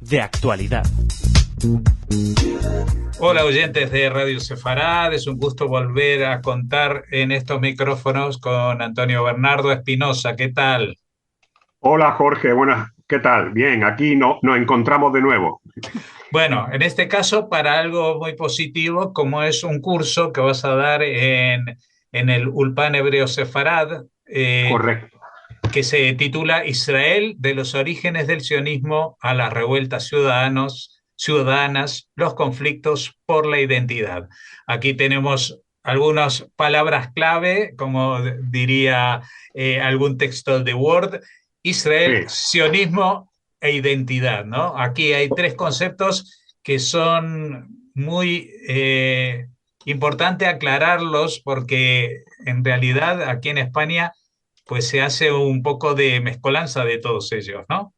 De actualidad. Hola oyentes de Radio Sefarad, es un gusto volver a contar en estos micrófonos con Antonio Bernardo Espinosa. ¿Qué tal? Hola Jorge, buenas, ¿qué tal? Bien, aquí nos encontramos de nuevo. Bueno, en este caso para algo muy positivo, como es un curso que vas a dar en el Ulpan Hebreo Sefarad, Correcto. que se titula Israel, de los orígenes del sionismo a las revueltas ciudadanas, los conflictos por la identidad. Aquí tenemos algunas palabras clave, como diría algún texto de Word: Israel, Sí, sionismo e identidad, ¿no? Aquí hay tres conceptos que son muy importante aclararlos, porque en realidad aquí en España pues se hace un poco de mezcolanza de todos ellos, ¿no?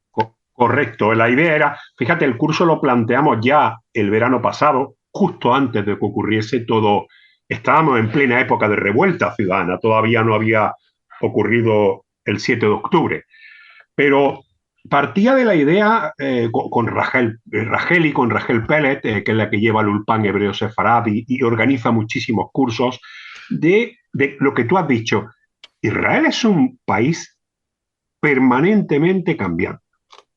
correcto. La idea era, fíjate, el curso lo planteamos ya el verano pasado, justo antes de que ocurriese todo. Estábamos en plena época de revuelta ciudadana, todavía no había ocurrido el 7 de octubre. Pero partía de la idea con Rachel y con Rachel Pellet, que es la que lleva el Ulpan Hebreo Sefarad y organiza muchísimos cursos, de lo que tú has dicho. Israel es un país permanentemente cambiante,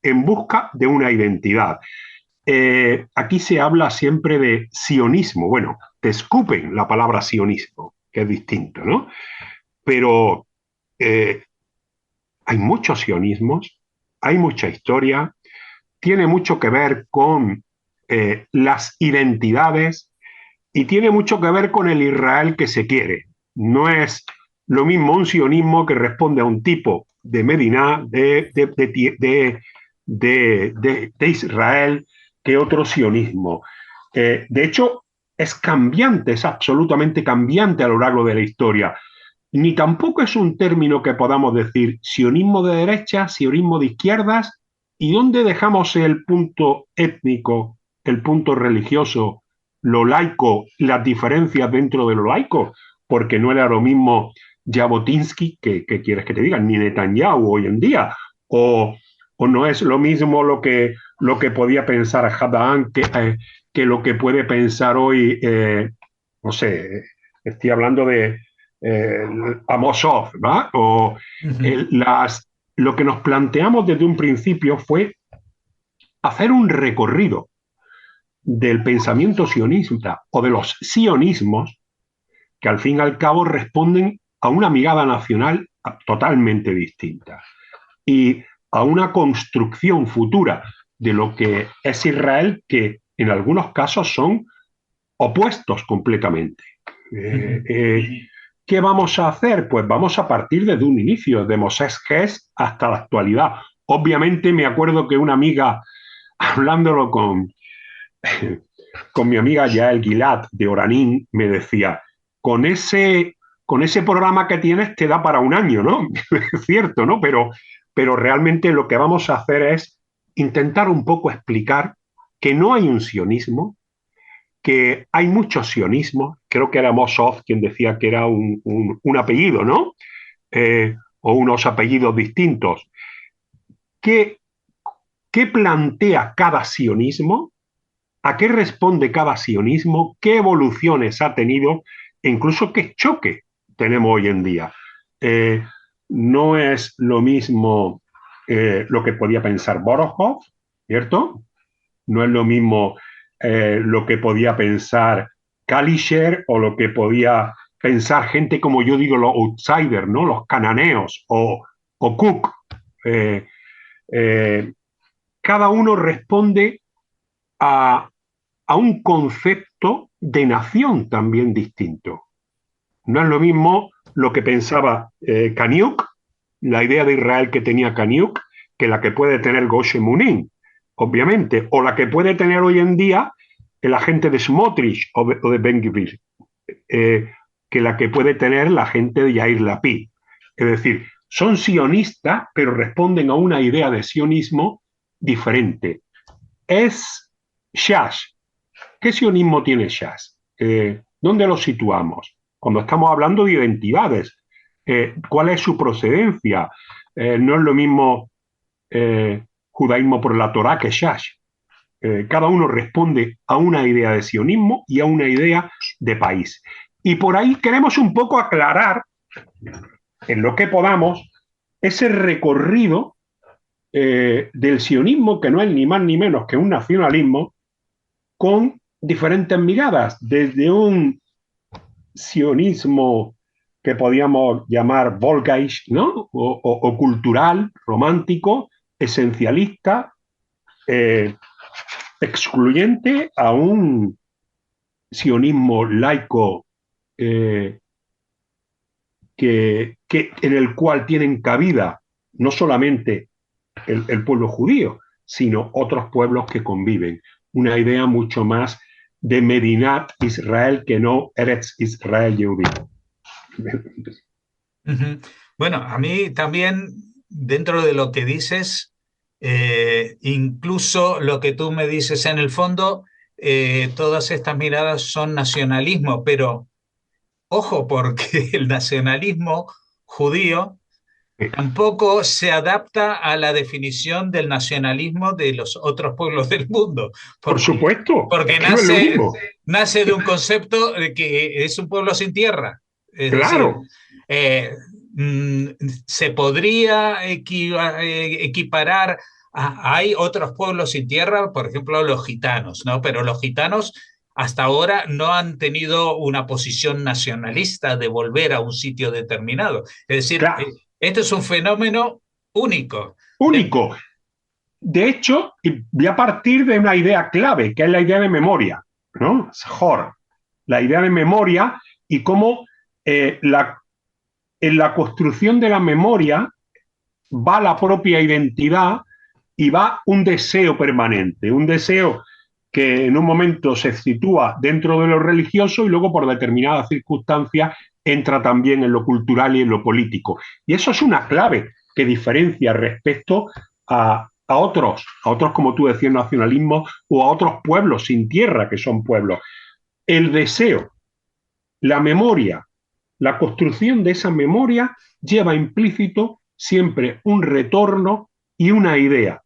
en busca de una identidad. Aquí se habla siempre de sionismo. Bueno, te escupen la palabra sionismo, que es distinto, ¿no? Pero eh, hay muchos sionismos, hay mucha historia, tiene mucho que ver con las identidades y tiene mucho que ver con el Israel que se quiere. No es lo mismo un sionismo que responde a un tipo de Medina, de Israel, que otro sionismo. De hecho, es cambiante, es absolutamente cambiante a lo largo de la historia. Ni tampoco es un término que podamos decir sionismo de derecha, sionismo de izquierdas, y dónde dejamos el punto étnico, el punto religioso, lo laico, las diferencias dentro de lo laico, porque no era lo mismo Jabotinsky, que quieres que te digan, ni Netanyahu hoy en día, o no es lo mismo lo que podía pensar Hadaan que lo que puede pensar hoy, no sé, estoy hablando de eh, Amosov, ¿va? O Ujú. lo que nos planteamos desde un principio fue hacer un recorrido del pensamiento sionista o de los sionismos que al fin y al cabo responden a una mirada nacional totalmente distinta y a una construcción futura de lo que es Israel que en algunos casos son opuestos completamente. Eh, Ujú. eh, ¿Qué vamos a hacer? Pues vamos a partir desde un inicio, de Mosés Hess hasta la actualidad. Obviamente me acuerdo que una amiga, hablándolo con mi amiga Yael Gilad de Oranín, me decía, con con ese programa que tienes te da para un año, ¿no? Es cierto, ¿no? Pero realmente lo que vamos a hacer es intentar un poco explicar que no hay un sionismo, que hay mucho sionismo. Creo que era Mossoff quien decía que era un apellido, ¿no? O unos apellidos distintos. ¿Qué, ¿Qué plantea cada sionismo? ¿A qué responde cada sionismo? ¿Qué evoluciones ha tenido? E incluso qué choque tenemos hoy en día. Eh, no es lo mismo lo que podía pensar Borojov, ¿cierto? No es lo mismo lo que podía pensar Kalischer o lo que podía pensar gente como yo digo, los outsiders, ¿no? Los cananeos o Cook. Eh, eh, Cada uno responde a, a un concepto de nación también distinto. No es lo mismo lo que pensaba Kaniuk, la idea de Israel que tenía Kaniuk, que la que puede tener Goshe Munin, obviamente, o la que puede tener hoy en día el agente de Smotrich o de Ben Gvir, eh, que la que puede tener la gente de Yair Lapid. Es decir, son sionistas, pero responden a una idea de sionismo diferente. Es Shash. ¿Qué sionismo tiene Shas? ¿Dónde lo situamos? Cuando estamos hablando de identidades, ¿cuál es su procedencia? No es lo mismo judaísmo por la Torá, Keshash. Cada uno responde a una idea de sionismo y a una idea de país. Y por ahí queremos un poco aclarar, en lo que podamos, ese recorrido del sionismo, que no es ni más ni menos que un nacionalismo, con diferentes miradas, desde un sionismo que podíamos llamar Volksdeutsch, ¿no? O cultural, romántico, esencialista, excluyente, a un sionismo laico en el cual tienen cabida no solamente el pueblo judío, sino otros pueblos que conviven. Una idea mucho más de Medinat Israel que no Eretz Israel Yehudí. Bueno, a mí también, dentro de lo que dices, incluso lo que tú me dices en el fondo, todas estas miradas son nacionalismo, pero ojo, porque el nacionalismo judío tampoco se adapta a la definición del nacionalismo de los otros pueblos del mundo. Por supuesto, Porque no es lo mismo. nace de un concepto de que es un pueblo sin tierra. Es claro. Decir, se podría equiparar hay otros pueblos sin tierra, por ejemplo los gitanos, ¿no? Pero los gitanos hasta ahora no han tenido una posición nacionalista de volver a un sitio determinado. Es decir, claro, este es un fenómeno único. Único. De hecho, voy a partir de una idea clave, que es la idea de memoria, ¿no? Zhor, la idea de memoria y cómo en la construcción de la memoria va la propia identidad y va un deseo permanente, un deseo que en un momento se sitúa dentro de lo religioso y luego por determinadas circunstancias entra también en lo cultural y en lo político. Y eso es una clave que diferencia respecto a otros, como tú decías, nacionalismos o a otros pueblos sin tierra que son pueblos. El deseo, la memoria, la construcción de esa memoria lleva implícito siempre un retorno y una idea.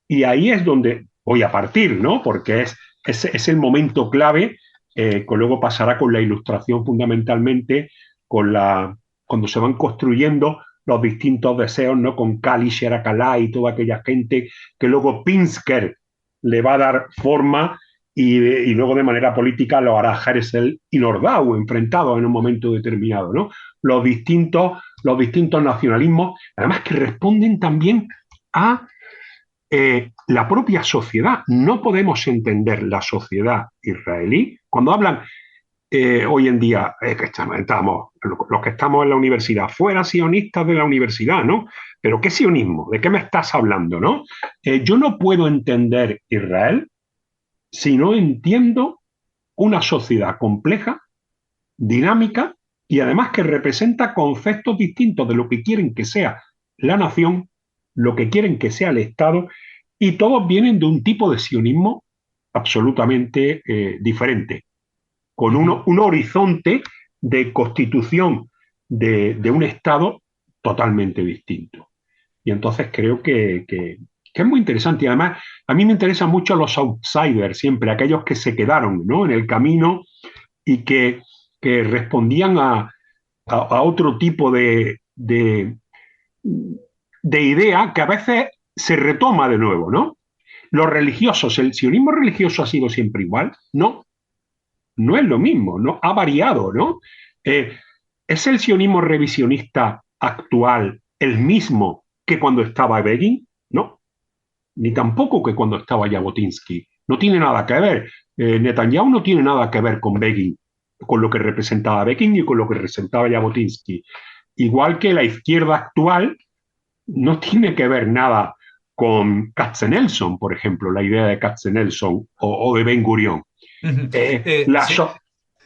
Y ahí es donde voy a partir, ¿no? Porque es el momento clave, que luego pasará con la ilustración fundamentalmente, cuando se van construyendo los distintos deseos, ¿no? Con Kali, Sherakalá y toda aquella gente que luego Pinsker le va a dar forma y luego de manera política lo hará Herzl y Nordau enfrentados en un momento determinado, ¿no? Los distintos nacionalismos, además que responden también a la propia sociedad. No podemos entender la sociedad israelí cuando hablan hoy en día, que estamos, los que estamos en la universidad, fuera sionistas de la universidad, ¿no? Pero ¿qué sionismo? ¿De qué me estás hablando, no? Yo no puedo entender Israel si no entiendo una sociedad compleja, dinámica y además que representa conceptos distintos de lo que quieren que sea la nación, lo que quieren que sea el Estado, y todos vienen de un tipo de sionismo absolutamente diferente, con un horizonte de constitución de un Estado totalmente distinto. Y entonces creo que es muy interesante. Y además, a mí me interesan mucho los outsiders siempre, aquellos que se quedaron, ¿no?, en el camino y que respondían a otro tipo de idea que a veces se retoma de nuevo, ¿no? Los religiosos, ¿el sionismo religioso ha sido siempre igual? No, no es lo mismo, ¿no? Ha variado, ¿no? ¿Es el sionismo revisionista actual el mismo que cuando estaba Begin? No, ni tampoco que cuando estaba Jabotinsky. No tiene nada que ver. Netanyahu no tiene nada que ver con Begin, con lo que representaba Begin y con lo que representaba Jabotinsky. Igual que la izquierda actual no tiene que ver nada con Katzenelson, por ejemplo, la idea de Katzenelson o de Ben Gurión.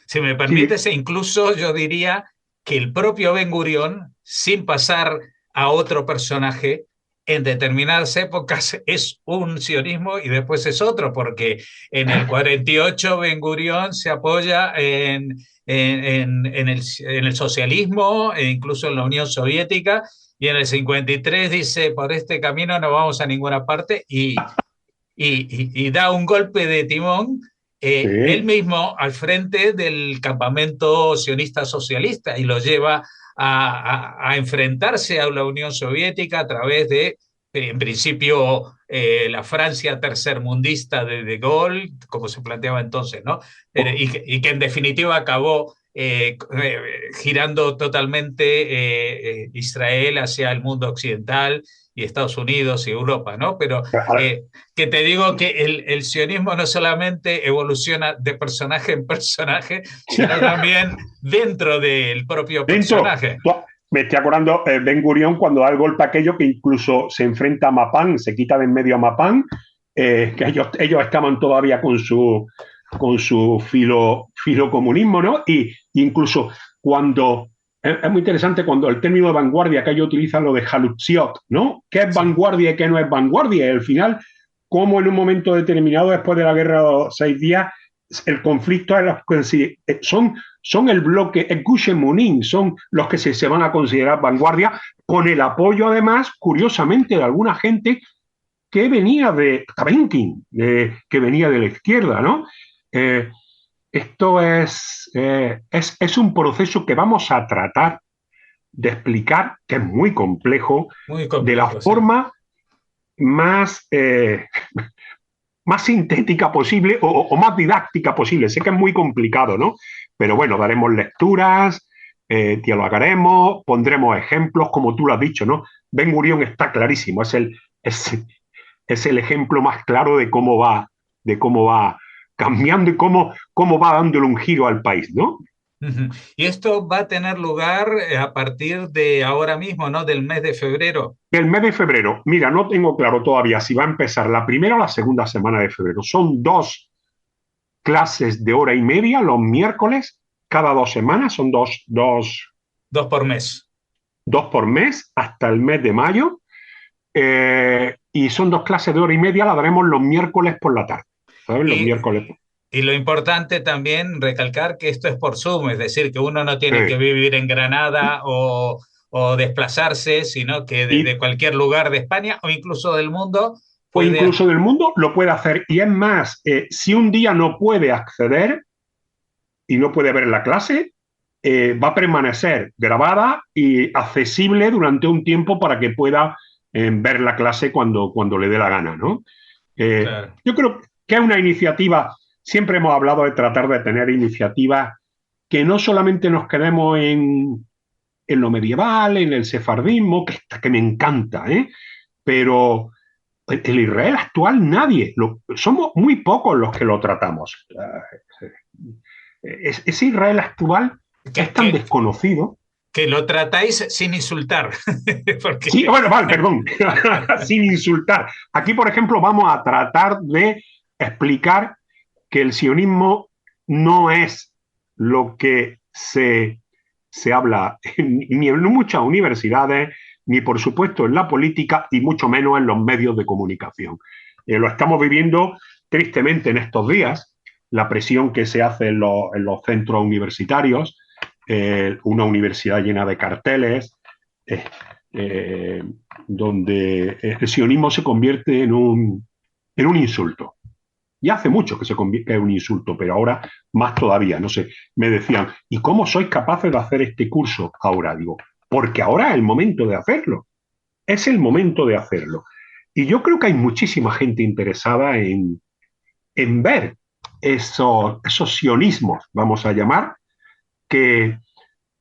Si me permites, incluso yo diría que el propio Ben Gurión, sin pasar a otro personaje, en determinadas épocas es un sionismo y después es otro, porque en el 48 Ben Gurión se apoya en el socialismo e incluso en la Unión Soviética, y en el 53 dice, por este camino no vamos a ninguna parte, y da un golpe de timón él Sí. mismo al frente del campamento sionista socialista y lo lleva a enfrentarse a la Unión Soviética a través de, en principio, la Francia tercermundista de Gaulle, como se planteaba entonces, ¿no? Y que en definitiva acabó girando totalmente Israel hacia el mundo occidental y Estados Unidos y Europa, ¿no? Pero que te digo que el sionismo no solamente evoluciona de personaje en personaje, sino también dentro del propio Dentro, personaje. me estoy acordando Ben Gurión cuando da el golpe aquello que incluso se enfrenta a Mapán, se quita de en medio a Mapán, que ellos estaban todavía con su filocomunismo, ¿no? Y incluso cuando, es muy interesante cuando el término de vanguardia que ellos utilizan lo de Haluziot, ¿no? ¿Qué es Sí. vanguardia y qué no es vanguardia? Y al final, como en un momento determinado, después de la guerra de los 6 días, el conflicto son el bloque, el Gush Emunim, son los que se van a considerar vanguardia, con el apoyo además, curiosamente, de alguna gente que venía de Tabenkin, que venía de la izquierda, ¿no? Eh, esto es un proceso que vamos a tratar de explicar, que es muy complejo, Muy de la complejo, sí. forma más, más sintética posible o más didáctica posible. Sé que es muy complicado, ¿no? Pero bueno, daremos lecturas, dialogaremos, pondremos ejemplos, como tú lo has dicho, ¿no? Ben Gurión está clarísimo, es el ejemplo más claro de cómo va cambiando y cómo va dándole un giro al país, ¿no? Y esto va a tener lugar a partir de ahora mismo, ¿no? Del mes de febrero. El mes de febrero, mira, no tengo claro todavía si va a empezar la primera o la segunda semana de febrero. Son 2 clases de hora y media los miércoles, cada 2 semanas, son 2 por mes. 2 por mes hasta el mes de mayo. Y son 2 clases de hora y media, la daremos los miércoles por la tarde. ¿Sabes? Los Y, miércoles. y lo importante también recalcar que esto es por Zoom, es decir, que uno no tiene que vivir en Granada o desplazarse, sino que desde Y, cualquier lugar de España o incluso del mundo o puede... incluso del mundo lo puede hacer. Y es más, si un día no puede acceder y no puede ver la clase, va a permanecer grabada y accesible durante un tiempo para que pueda ver la clase cuando le dé la gana, ¿no? Claro. Yo creo que es una iniciativa, siempre hemos hablado de tratar de tener iniciativas que no solamente nos quedemos en lo medieval, en el sefardismo, que me encanta, pero el Israel actual nadie, somos muy pocos los que lo tratamos. Ese Israel actual es tan Que, desconocido. que lo tratáis sin insultar. Porque... Sí, bueno, vale, perdón, sin insultar. Aquí, por ejemplo, vamos a tratar de explicar que el sionismo no es lo que se habla ni en muchas universidades, ni por supuesto en la política, y mucho menos en los medios de comunicación. Lo estamos viviendo tristemente en estos días, la presión que se hace en los centros universitarios, una universidad llena de carteles, donde el sionismo se convierte en un insulto. Ya hace mucho que se convierte en un insulto, pero ahora más todavía. No sé, me decían, ¿y cómo sois capaces de hacer este curso ahora? Digo, porque ahora es el momento de hacerlo. Es el momento de hacerlo. Y yo creo que hay muchísima gente interesada en ver esos sionismos, vamos a llamar, que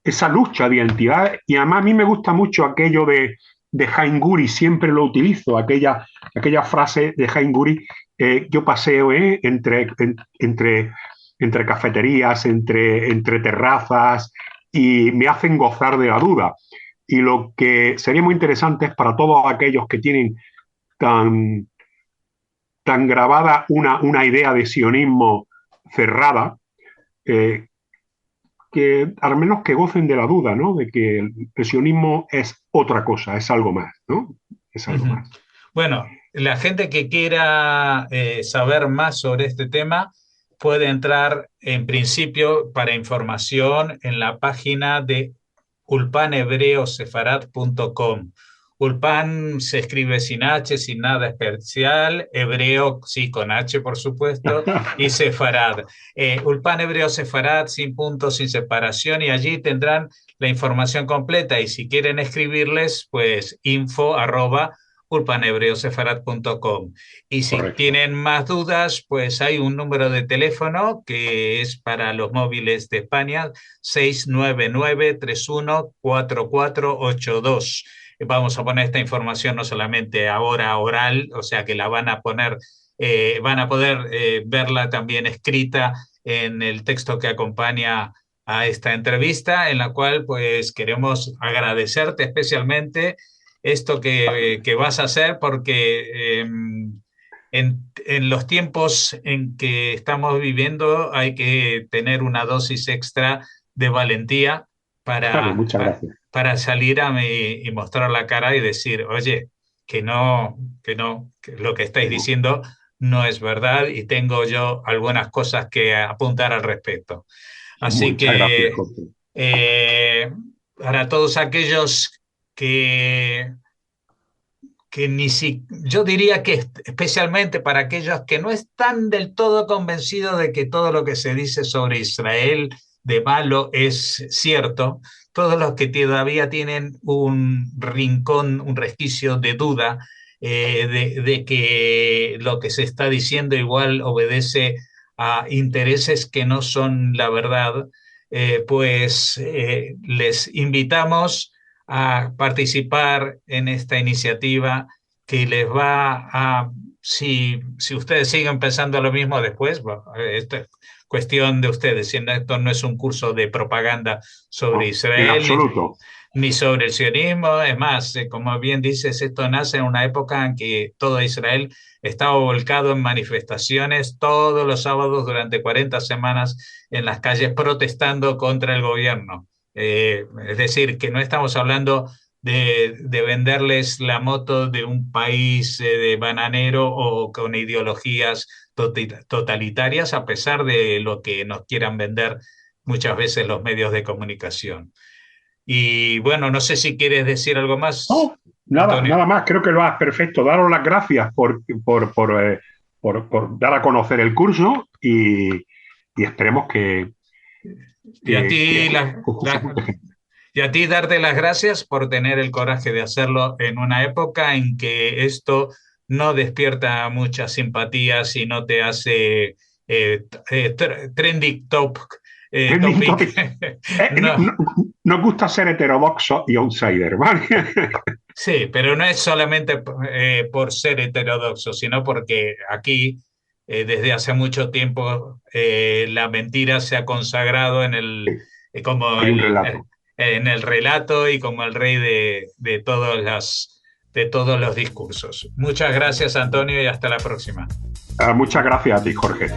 esa lucha de identidad. Y además a mí me gusta mucho aquello de Haim Guri, siempre lo utilizo, aquella frase de Haim Guri, yo paseo entre cafeterías, entre terrazas, y me hacen gozar de la duda. Y lo que sería muy interesante es para todos aquellos que tienen tan, tan grabada una idea de sionismo cerrada, eh, que al menos que gocen de la duda, ¿no? De que el sionismo es otra cosa, es algo más, ¿no? es algo más. Bueno, la gente que quiera saber más sobre este tema puede entrar en principio para información en la página de ulpanhebreosefarad.com. Ulpan se escribe sin H, sin nada especial, hebreo sí con H por supuesto, y Sefarad. Ulpan Hebreo Sefarad, sin puntos, sin separación, y allí tendrán la información completa, y si quieren escribirles, pues info@ulpanhebreosefarad.com. Y si Correcto. tienen más dudas, pues hay un número de teléfono que es para los móviles de España, 699-314482. Vamos a poner esta información no solamente ahora oral, o sea que la van a poner, van a poder verla también escrita en el texto que acompaña a esta entrevista, en la cual pues queremos agradecerte especialmente esto que vas a hacer, porque en los tiempos en que estamos viviendo hay que tener una dosis extra de valentía Claro, muchas gracias. para salir y mostrar la cara y decir, oye, que lo que estáis diciendo no es verdad, y tengo yo algunas cosas que apuntar al respecto. Así Muchas gracias, Jorge. Para todos aquellos yo diría que especialmente para aquellos que no están del todo convencidos de que todo lo que se dice sobre Israel de malo es cierto, todos los que todavía tienen un rincón, un resquicio de duda de que lo que se está diciendo igual obedece a intereses que no son la verdad, les invitamos a participar en esta iniciativa que les va a, si ustedes siguen pensando lo mismo después, bueno, esto es cuestión de ustedes, esto no es un curso de propaganda sobre No, Israel, en absoluto. ni sobre el sionismo. Es más, como bien dices, esto nace en una época en que todo Israel estaba volcado en manifestaciones todos los sábados durante 40 semanas en las calles protestando contra el gobierno. Es decir, que no estamos hablando de venderles la moto de un país de bananero o con ideologías totalitarias, a pesar de lo que nos quieran vender muchas veces los medios de comunicación. Y bueno, no sé si quieres decir algo más. No, nada más, creo que lo has perfecto. Daros las gracias por dar a conocer el curso y esperemos que... Y a ti darte las gracias por tener el coraje de hacerlo en una época en que esto no despierta muchas simpatías y no te hace trending topic. Nos gusta ser heterodoxo y outsider, ¿vale? Sí, pero no es solamente por ser heterodoxo, sino porque aquí desde hace mucho tiempo la mentira se ha consagrado en el relato y como el rey de todos los discursos. Muchas gracias, Antonio, y hasta la próxima. Muchas gracias a ti, Jorge.